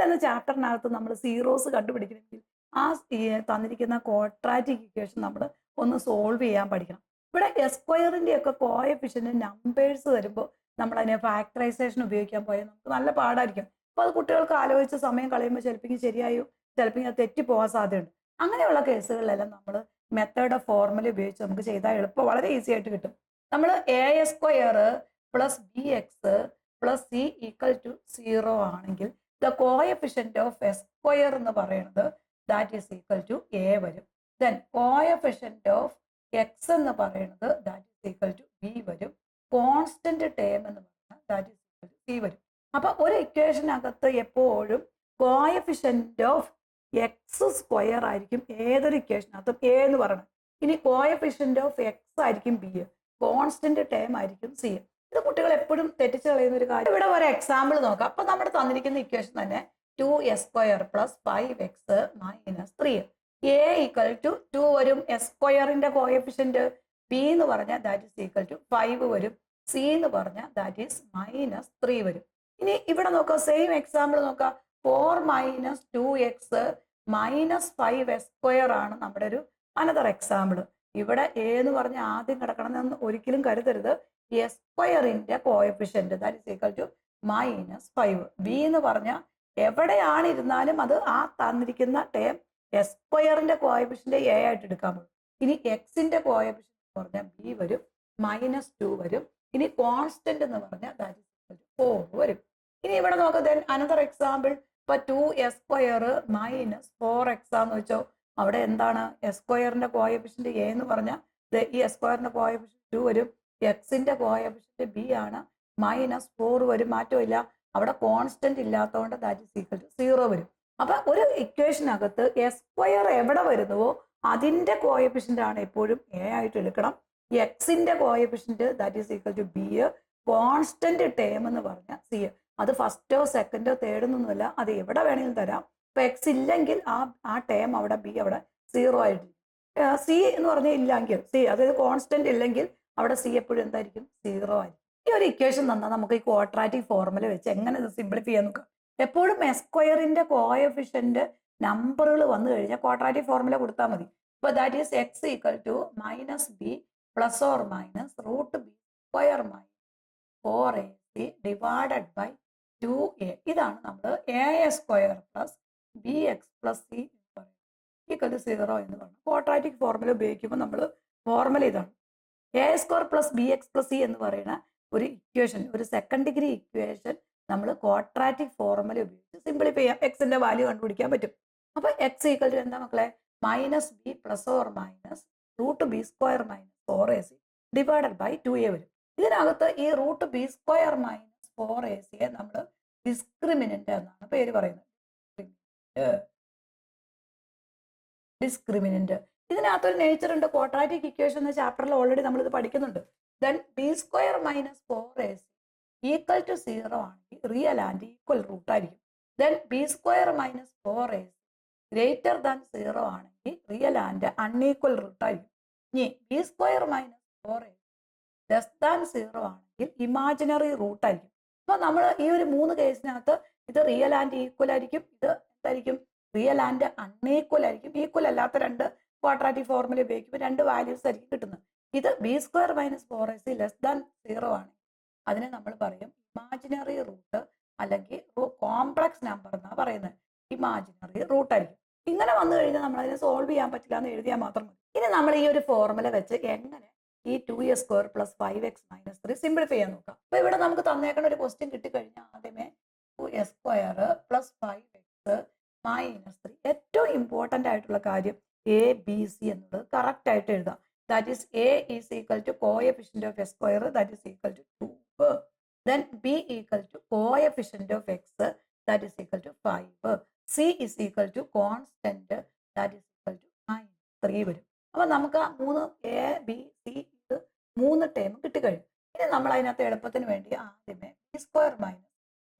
എന്ന ചാപ്റ്ററിനകത്ത് നമ്മൾ സീറോസ് കണ്ടുപിടിക്കണമെങ്കിൽ ആ തന്നിരിക്കുന്ന ക്വാഡ്രാറ്റിക് ഇക്വേഷൻ നമ്മൾ ഒന്ന് സോൾവ് ചെയ്യാൻ പഠിക്കണം. ഇവിടെ എസ് സ്ക്വയറിൻ്റെ ഒക്കെ കോഎഫിഷ്യന്റ് നമ്പേഴ്സ് വരുമ്പോൾ നമ്മൾ അതിനെ ഫാക്ടറൈസേഷൻ ഉപയോഗിക്കാൻ പോയാൽ നമുക്ക് നല്ല പാടായിരിക്കും. അപ്പോൾ അത് കുട്ടികൾക്ക് ആലോചിച്ച് സമയം കളയുമ്പോൾ ചിലപ്പോൾ ശരിയായോ, ചിലപ്പോൾ അത് തെറ്റിപ്പോകാൻ സാധ്യതയുണ്ട്. അങ്ങനെയുള്ള കേസുകളിലെല്ലാം നമ്മൾ മെത്തേഡ് ഓഫ് ഫോർമുല ഉപയോഗിച്ച് നമുക്ക് ചെയ്താൽ എളുപ്പം വളരെ ഈസി ആയിട്ട് കിട്ടും. നമ്മൾ A S square plus B X plus C equal to 0 ആണെങ്കിൽ the coefficient of S square എന്ന് പറയുന്നത് that is equal to A വരും. ദെൻ കോഎഫിഷ്യന്റ് ഓഫ് എക്സ് എന്ന് പറയുന്നത് that is equal to B വരും. കോൺസ്റ്റന്റ് ടേം എന്ന് പറയുന്നത് that is equal to C വരും. അപ്പൊ ഒരു ഇക്വേഷനകത്ത് എപ്പോഴും കോഎഫിഷ്യന്റ് ഓഫ് എക്സ് സ്ക്വയർ ആയിരിക്കും ഏതൊരു ഇക്വേഷനകത്തും എ എന്ന് പറയുന്നത്. ഇനി കോഎഫിഷ്യന്റ് ഓഫ് എക്സ് ആയിരിക്കും ബി, കോൺസ്റ്റന്റ് ടേം ആയിരിക്കും സി. ഇത് കുട്ടികൾ എപ്പോഴും തെറ്റിച്ച് കളയുന്ന ഒരു കാര്യം. ഇവിടെ ഒരു എക്സാമ്പിൾ നോക്കാം. അപ്പൊ നമ്മുടെ തന്നിരിക്കുന്ന ഇക്വേഷൻ തന്നെ 2s square plus 5x minus 3. A equal to 2 വരും, എസ് സ്ക്വയറിന്റെ കോഎഫിഷ്യന്റ് ബി എന്ന് പറഞ്ഞാൽ ദാറ്റ് ഈസ് ഈക്വൽ ടു 5 വരും, സി എന്ന് പറഞ്ഞാൽ ദാറ്റ് ഈസ് മൈനസ് 3 വരും. ഇനി ഇവിടെ നോക്കാം, സെയിം എക്സാമ്പിൾ നോക്കാം. 4 minus 2x minus 5s square ആണ് നമ്മുടെ ഒരു അനദർ എക്സാമ്പിൾ. ഇവിടെ എ എന്ന് പറഞ്ഞാൽ ആദ്യം കിടക്കണമെന്ന് ഒരിക്കലും കരുതരുത്. എസ് സ്ക്വയറിന്റെ coefficient that is equal to minus 5. B എന്ന് പറഞ്ഞാൽ എവിടെയാണ് ഇരുന്നാലും അത് ആ തന്നിരിക്കുന്ന ടേം എസ് സ്ക്വയറിന്റെ കോഎഫിഷ്യന്റ് എ ആയിട്ട് എടുക്കാൻ പറ്റും. ഇനി എക്സിന്റെ കോഎഫിഷ്യന്റ് എന്ന് പറഞ്ഞാൽ ബി വരും, മൈനസ് 2 വരും. ഇനി കോൺസ്റ്റന്റ് എന്ന് പറഞ്ഞാൽ ദാറ്റ് ഈസ് ഈക്വൽ ടു 4 വരും. ഇനി ഇവിടെ നോക്കാം, ദെൻ അനദർ എക്സാമ്പിൾ. ഇപ്പൊ 2s സ്ക്വയർ മൈനസ് 4x ആന്ന് വെച്ചോ. അവിടെ എന്താണ് എസ് സ്ക്വയറിന്റെ കോഎഫിഷ്യന്റ് എ എന്ന് പറഞ്ഞാൽ ഈ എസ് സ്ക്വയറിന്റെ കോഎഫിഷ്യന്റ് 2 വരും, എക്സിന്റെ കോഎഫിഷ്യന്റ് ബി ആണ്, മൈനസ് 4 വരും, മാറ്റമില്ല. അവിടെ കോൺസ്റ്റന്റ് ഇല്ലാത്തതുകൊണ്ട് ദാറ്റ് ഈസ് ഈക്വൽ ടു 0 വരും. അപ്പൊ ഒരു ഇക്വേഷനകത്ത് എസ് സ്ക്വയർ എവിടെ വരുന്നുവോ അതിന്റെ കോഎഫിഷ്യന്റ് ആണ് എപ്പോഴും എ ആയിട്ട് എടുക്കണം. എക്സിന്റെ coefficient that is equal to B, constant term എന്ന് പറഞ്ഞാൽ സി. അത് ഫസ്റ്റോ സെക്കൻഡോ തേർഡൊന്നുമല്ല, അത് എവിടെ വേണമെങ്കിലും തരാം. ഇപ്പൊ എക്സ് ഇല്ലെങ്കിൽ ആ ടേം അവിടെ ബി അവിടെ 0 ആയിട്ട്. സി എന്ന് പറഞ്ഞാൽ ഇല്ലെങ്കിൽ സി, അതായത് കോൺസ്റ്റന്റ് ഇല്ലെങ്കിൽ അവിടെ സി എപ്പോഴും എന്തായിരിക്കും 0 ആയിരിക്കും. ഈ ഒരു ഇക്വേഷൻ തന്നാൽ നമുക്ക് ഈ ക്വാഡ്രാറ്റിക് ഫോർമുല വെച്ച് എങ്ങനെ ഇത് സിംപ്ലിഫൈ ചെയ്യാൻ നോക്കാം. എപ്പോഴും എസ് സ്ക്വയറിന്റെ കോഎഫിഷ്യന്റ് നമ്പറുകൾ വന്നു കഴിഞ്ഞാൽ ക്വാഡ്രാറ്റിക് ഫോർമുല കൊടുത്താൽ മതി. ഇപ്പൊ that is x equal to minus b plus or minus root b square minus 4ac divided by 2a. ഇതാണ് നമ്മൾ a square plus B X plus C equal to 0 എന്ന് പറഞ്ഞു. ക്വാഡ്രാറ്റിക് ഫോർമുല ഉപയോഗിക്കുമ്പോൾ നമ്മൾ formula ഇതാണ്. A square plus B X plus c എന്ന് പറയുന്ന ഒരു ഇക്വേഷൻ, ഒരു സെക്കൻഡ് ഡിഗ്രി ഇക്വേഷൻ നമ്മൾ ക്വാഡ്രാറ്റിക് ഫോർമുല ഉപയോഗിച്ച് സിംപ്ലിഫൈ ചെയ്യാം. എക്സിന്റെ വാല്യൂ കണ്ടുപിടിക്കാൻ പറ്റും. അപ്പൊ എക്സ് ഈക്വൽ ടു എന്താ മക്കളെ, minus b plus or minus root b square minus 4ac divided by 2a വരും. ഇതിനകത്ത് ഈ root b square minus 4ac നമ്മൾ ഡിസ്ക്രിമിനന്റ് എന്നാണ് പേര് പറയുന്നത്. ഡിസ്ക്രിമിനന്റ്. ഇതിനകത്തൊരു നേച്ചർ ഉണ്ട്. ക്വാഡ്രാറ്റിക് ഇക്വേഷൻ എന്ന ചാപ്റ്ററിൽ ഓൾറെഡി നമ്മൾ ഇത് പഠിക്കുന്നുണ്ട്. Then b square minus 4ac equal to 0 ആണെങ്കിൽ റിയൽ ആൻഡ് ഈക്വൽ റൂട്ട് ആയിരിക്കും. Then b square minus 4ac greater than 0 ആണെങ്കിൽ റിയൽ ആൻഡ് അൺഈക്വൽ റൂട്ട് ആയിരിക്കും. ഇനി b square minus 4ac less than 0 ആണെങ്കിൽ ഇമാജിനറി റൂട്ട് ആയിരിക്കും. അപ്പൊ നമ്മൾ ഈ ഒരു 3 കേസിനകത്ത് ഇത് റിയൽ ആൻഡ് ഈക്വൽ ആയിരിക്കും, ഇത് എന്തായിരിക്കും റിയൽ ആൻഡ് അൺഈക്വൽ ആയിരിക്കും. ഈക്വൽ അല്ലാത്ത രണ്ട് ക്വാഡ്രാറ്റിക് ഫോർമുല ഉപയോഗിക്കുമ്പോൾ 2 വാല്യൂസ് ആയിരിക്കും കിട്ടുന്നത്. ഇത് B square minus 4ac less than 0 ആണ്, അതിനെ നമ്മൾ പറയും ഇമാജിനറി റൂട്ട് അല്ലെങ്കിൽ കോംപ്ലക്സ് നമ്പർ എന്നാണ് പറയുന്നത്. ഇമാജിനറി റൂട്ട് ആയിരിക്കും. ഇങ്ങനെ വന്നു കഴിഞ്ഞാൽ നമ്മൾ അതിനെ സോൾവ് ചെയ്യാൻ പറ്റില്ല എന്ന് എഴുതിയാൽ മാത്രം മതി. ഇനി നമ്മൾ ഈ ഒരു ഫോർമുല വെച്ച് എങ്ങനെ ഈ 2s square plus 5x minus 3 simplify ചെയ്യാൻ നോക്കാം. അപ്പൊ ഇവിടെ നമുക്ക് തന്നേക്കുന്ന ഒരു ക്വസ്റ്റ്യൻ കിട്ടിക്കഴിഞ്ഞാൽ ആദ്യമേ 2s square plus 5x minus 3. ഏറ്റവും ഇമ്പോർട്ടന്റ് ആയിട്ടുള്ള കാര്യം എ ബി സി എന്നുള്ളത് കറക്റ്റ് ആയിട്ട് എഴുതാം. That is a is equal to coefficient of S square that is equal to 2. Then b equal to coefficient of x that is equal to 5. C is equal to constant that is equal to 3 വരും. അപ്പൊ നമുക്ക് ആ 3 A b C ഇത് 3 term കിട്ടിക്കഴിഞ്ഞു. ഇനി നമ്മൾ അതിനകത്ത് എളുപ്പത്തിന് വേണ്ടി ആദ്യമേ ബി സ്ക്വയർ മൈനസ്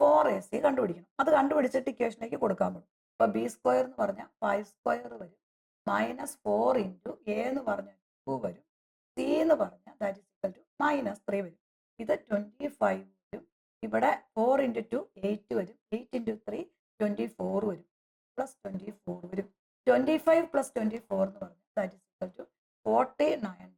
4ac കണ്ടുപിടിക്കണം. അത് കണ്ടുപിടിച്ചിട്ട് ഇക്വേഷനിലേക്ക് കൊടുക്കാൻ പറ്റും. അപ്പൊ ബി സ്ക്വയർ എന്ന് പറഞ്ഞാൽ 5 സ്ക്വയർ വരും, മൈനസ് 4 ഇൻറ്റു എ എന്ന് പറഞ്ഞാൽ 2 വരും, സി എന്ന് പറഞ്ഞാൽ that is equal to minus 3 വരും. ഇത് 25 വരും. ഇവിടെ 4 ഇൻറ്റു 2 8 വരും, 8 ഇൻറ്റു 3 24 വരും, പ്ലസ് 24 വരും. 25 പ്ലസ് 24 എന്ന് പറഞ്ഞാൽ ദാറ്റ് ഈസ് ഈക്വൽ ടു 49.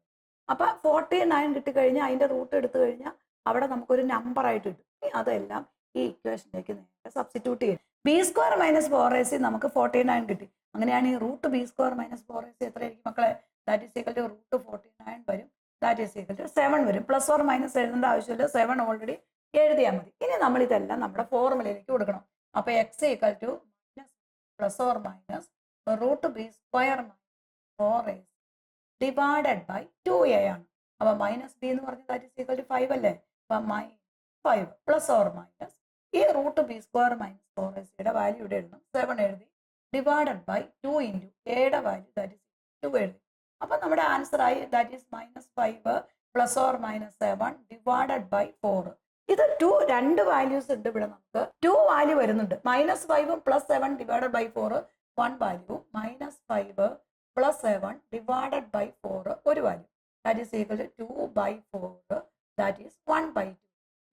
അപ്പം 49 കിട്ടിക്കഴിഞ്ഞാൽ അതിൻ്റെ റൂട്ട് എടുത്തു കഴിഞ്ഞാൽ അവിടെ നമുക്കൊരു നമ്പറായിട്ട് കിട്ടും. അതെല്ലാം ഈ ഇക്വേഷനിലേക്ക് നേരെ സബ്സ്റ്റിറ്റ്യൂട്ട് ചെയ്യും. ബി സ്ക്വയർ മൈനസ് 4ac നമുക്ക് 49 കിട്ടി. അങ്ങനെയാണ് ഈ root b square minus 4ac എത്രയായിരിക്കും മക്കളെ? That is equal to root 49 വരും. ദാറ്റ് ഈസ് ഈക്വൽ ടു 7 വരും. പ്ലസ് ഓർ മൈനസ് എഴുതേണ്ട ആവശ്യമില്ല, 7 ഓൾറെഡി എഴുതിയാൽ മതി. ഇനി നമ്മൾ ഇതെല്ലാം നമ്മുടെ ഫോർമുലയിലേക്ക് കൊടുക്കണം. അപ്പോൾ x equal to minus plus or minus root b square minus 4ac divided by 2a ആണ്. അപ്പോൾ മൈനസ് ബി എന്ന് പറഞ്ഞാൽ ദാറ്റ് ഈസ് ഈക്വൽ ടു 5 അല്ലേ? അപ്പം -5 പ്ലസ് ഓർ മൈനസ് ഈ root b square minus 4ac value ഇവിടെ എഴുതണം, 7 എഴുതി, ഡിവൈഡഡ് ബൈ 2 ഇൻറ്റു എയുടെ വാല്യൂ ദാറ്റ് ഈസ് 2 എഴുതി. അപ്പം നമ്മുടെ ആൻസർ ആയി that is -5 plus or minus 7 divided by 4. ഇത് 2 രണ്ട് വാല്യൂസ് ഉണ്ട് ഇവിടെ. നമുക്ക് 2 വാല്യൂ വരുന്നുണ്ട്. -5 plus 7 divided by 4 1 value, -5 plus 7 divided by 4 ഒരു value. That is equal to 2 by 4 that is 1/2.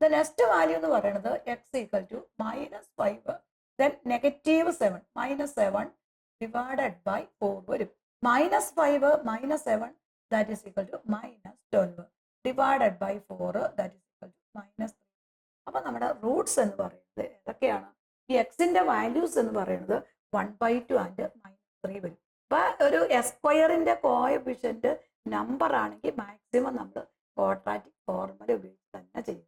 The next value എന്ന് പറയുന്നത് x equal to -5 then -7 -7 divided by 4 വരും. -5 -7 that is equal to -12 divided by 4 that is equal to -3. അപ്പം നമ്മുടെ Roots എന്ന് പറയുന്നത് ഏതൊക്കെയാണ്? ഈ എക്സിന്റെ വാല്യൂസ് എന്ന് പറയുന്നത് 1/2 ആൻഡ് -3 വരും. അപ്പം ഒരു സ്ക്വയറിന്റെ കോഎഫിഷ്യന്റ് നമ്പർ ആണെങ്കിൽ മാക്സിമം നമ്മൾ ക്വാഡ്രാറ്റിക് ഫോർമുല ഉപയോഗിച്ച് തന്നെ ചെയ്യും.